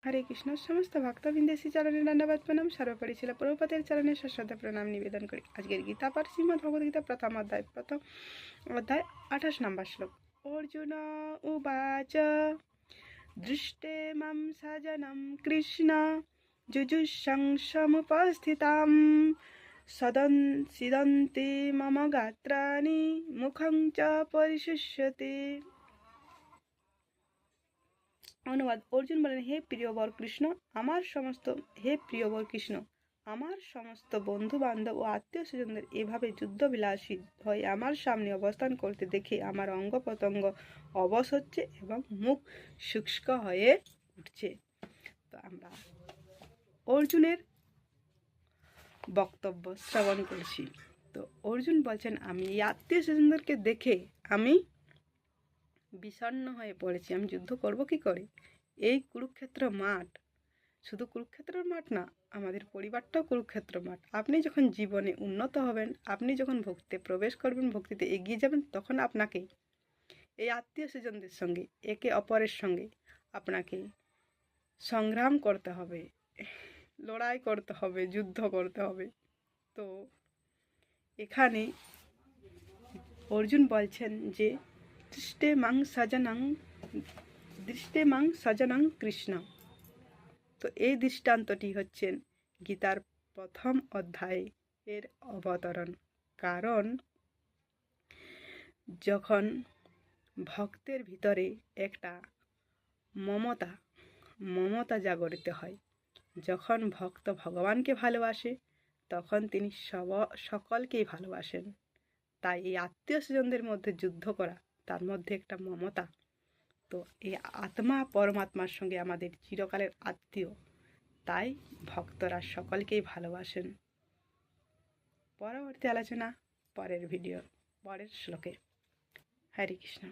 হরে কৃষ্ণ। সমস্ত ভক্তবৃন্দেশী চরণে দণ্ডবাদ প্রণাম। সর্বোপরি ছিল প্রভুপাদের চরণে সশ্রদ্ধা প্রণাম নিবেদন করি। আজকের গীতা পাঠ শ্রীমদ্ ভগবদ্গীতা প্রথম অধ্যায় 28 নম্বর শ্লোক। অর্জুন উবাচ দৃষ্টে মাম সজনম কৃষ্ণ যুজুৎসং সমুপস্থিতাম সিদন্তি মম গাত্রাণি মুখং চ পরিশুষ্যতে। অনুবাদ। অর্জুন বলেন, হে প্রিয়বর কৃষ্ণ, আমার সমস্ত বন্ধু বান্ধব ও আত্মীয় স্বজনদের এভাবে যুদ্ধবিলাসী হয়ে আমার সামনে অবস্থান করতে দেখে আমার অঙ্গ প্রত্যঙ্গ অবশ হচ্ছে এবং মুখ শুষ্ক হয়ে উঠছে। তো আমরা অর্জুনের বক্তব্য শ্রবণ করছি। তো অর্জুন বলছেন, আমি এই আত্মীয় স্বজনদেরকে দেখে আমি বিষণ্ণ হয়ে পড়েছি। আমি যুদ্ধ করব কি করে? এই কুরুক্ষেত্র মাঠ শুধু কুরুক্ষেত্রের মাঠ না, আমাদের পরিবারটাও কুরুক্ষেত্র মাঠ। আপনি যখন জীবনে উন্নত হবেন, আপনি যখন ভক্তিতে প্রবেশ করবেন, ভক্তিতে এগিয়ে যাবেন, তখন আপনাকে এই আত্মীয় স্বজনদের সঙ্গে, একে অপরের সঙ্গে আপনাকে সংগ্রাম করতে হবে, লড়াই করতে হবে, যুদ্ধ করতে হবে। তো এখানে অর্জুন বলছেন যে দৃষ্টে মাং সজনং কৃষ্ণ। তো এই দৃষ্টান্তটি হচ্ছেন গীতার প্রথম অধ্যায়ে এর অবতরণ। কারণ যখন ভক্তের ভিতরে একটা মমতা জাগরিত হয়, যখন ভক্ত ভগবানকে ভালোবাসে, তখন তিনি সকলকেই ভালোবাসেন। তাই এই আত্মীয় স্বজনদের মধ্যে যুদ্ধ করা, তার মধ্যে একটা মমতা। তো এই আত্মা পরমাত্মার সঙ্গে আমাদের চিরকালের আত্মীয়, তাই ভক্তরা সকলকেই ভালোবাসেন। পরবর্তী আলোচনা পরের শ্লোকে। হরে কৃষ্ণ।